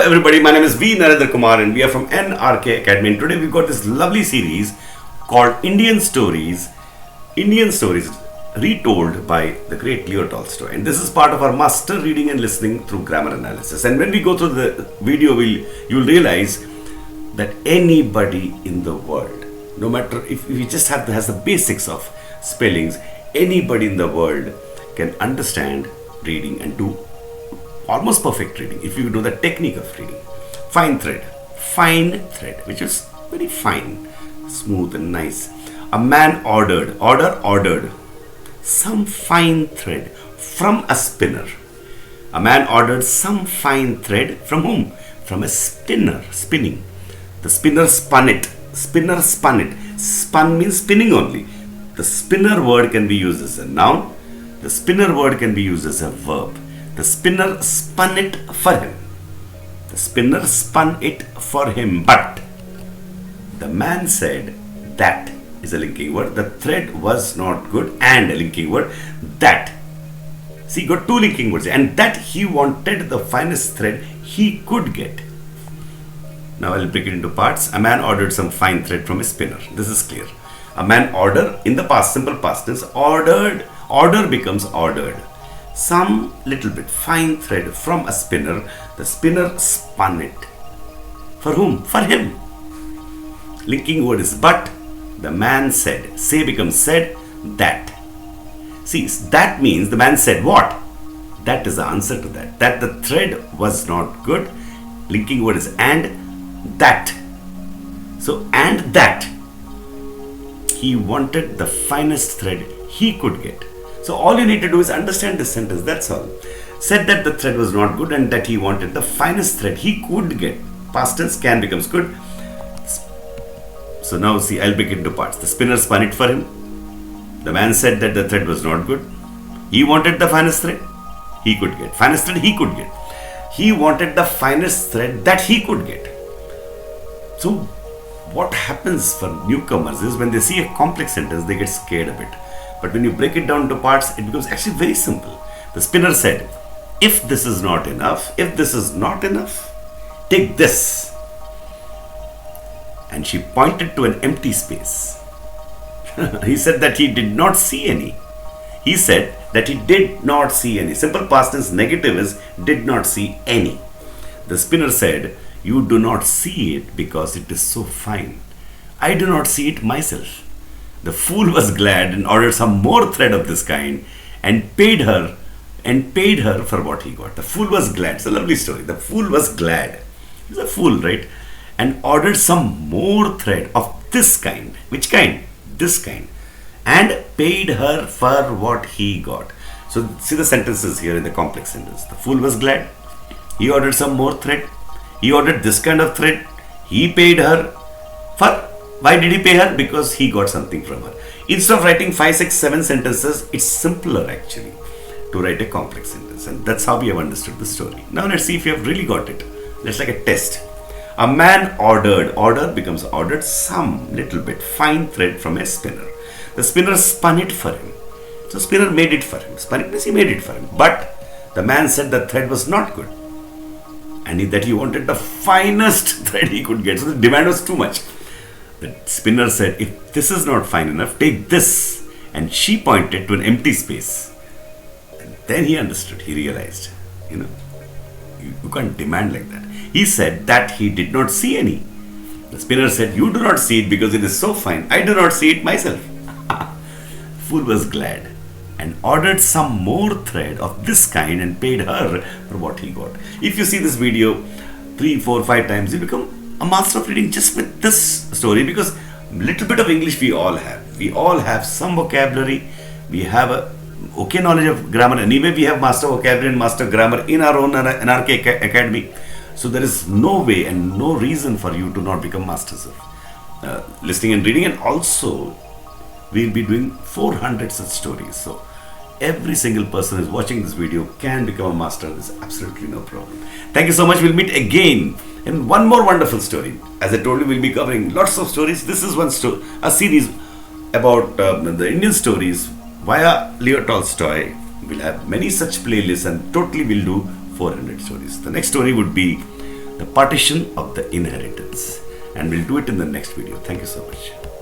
everybody, my name is V. Narendra Kumar and we are from NRK Academy, and today we've got this lovely series called Indian Stories Retold by the great Leo Tolstoy, and this is part of our master reading and listening through grammar analysis. And when we go through the video, you'll realize that anybody in the world, no matter if we just has the basics of spellings, anybody in the world can understand reading and do almost perfect reading if you know the technique of reading. Fine thread, which is very fine, smooth and nice. A man ordered some fine thread from a spinner. A man ordered some fine thread from whom? From a spinner, spinning. The spinner spun it. Spun means spinning only. The spinner word can be used as a noun. The spinner word can be used as a verb. The spinner spun it for him. The spinner spun it for him. But the man said that is a linking word. The thread was not good and a linking word. That. See, got two linking words. And that he wanted the finest thread he could get. Now I'll break it into parts. A man ordered some fine thread from a spinner. This is clear. A man order in the past, simple past tense, ordered. Order becomes ordered. Some little bit fine thread from a spinner. The spinner spun it. For whom? For him. Linking word is but. The man said. Say becomes said. That. See, that means the man said what? That is the answer to that. That the thread was not good. Linking word is and. That. So, and that. He wanted the finest thread he could get. So all you need to do is understand this sentence, that's all. Said that the thread was not good and that he wanted the finest thread he could get. Past tense can becomes good. So now see, I'll break it into parts. The spinner spun it for him. The man said that the thread was not good. He wanted the finest thread he could get. Finest thread he could get. He wanted the finest thread that he could get. So what happens for newcomers is when they see a complex sentence, they get scared a bit. But when you break it down to parts, it becomes actually very simple. The spinner said, if this is not enough, take this. And she pointed to an empty space. He said that he did not see any. He said that he did not see any. Simple past tense negative is did not see any. The spinner said, you do not see it because it is so fine. I do not see it myself. The fool was glad and ordered some more thread of this kind and paid her for what he got. The fool was glad. It's a lovely story. The fool was glad. He's a fool, right? And ordered some more thread of this kind. Which kind? This kind. And paid her for what he got. So see the sentences here in the complex sentence. The fool was glad. He ordered some more thread. He ordered this kind of thread. He paid her for. Why did he pay her? Because he got something from her. Instead of writing 5, 6, 7 sentences, it's simpler actually to write a complex sentence. And that's how we have understood the story. Now let's see if you have really got it. Let's like a test. A man order becomes ordered some little bit fine thread from a spinner. The spinner spun it for him. So spinner made it for him. Spun it means he made it for him. But the man said the thread was not good. And that he wanted the finest thread he could get. So the demand was too much. The spinner said, if this is not fine enough, take this. And she pointed to an empty space. And then he understood, he realized, you can't demand like that. He said that he did not see any. The spinner said, you do not see it because it is so fine. I do not see it myself. Fool was glad and ordered some more thread of this kind and paid her for what he got. If you see this video 3, 4, 5 times, you become a master of reading just with this story, because little bit of English we all have. We all have some vocabulary. We have a okay knowledge of grammar. Anyway, we have master vocabulary and master grammar in our own NRK Academy. So there is no way and no reason for you to not become masters of listening and reading. And also, we'll be doing 400 such stories. So every single person who is watching this video can become a master. There's absolutely no problem. Thank you so much. We'll meet again in one more wonderful story. As I told you, we'll be covering lots of stories. This is a series about the Indian stories via Leo Tolstoy. We'll have many such playlists and totally we'll do 400 stories. The next story would be the partition of the inheritance. And we'll do it in the next video. Thank you so much.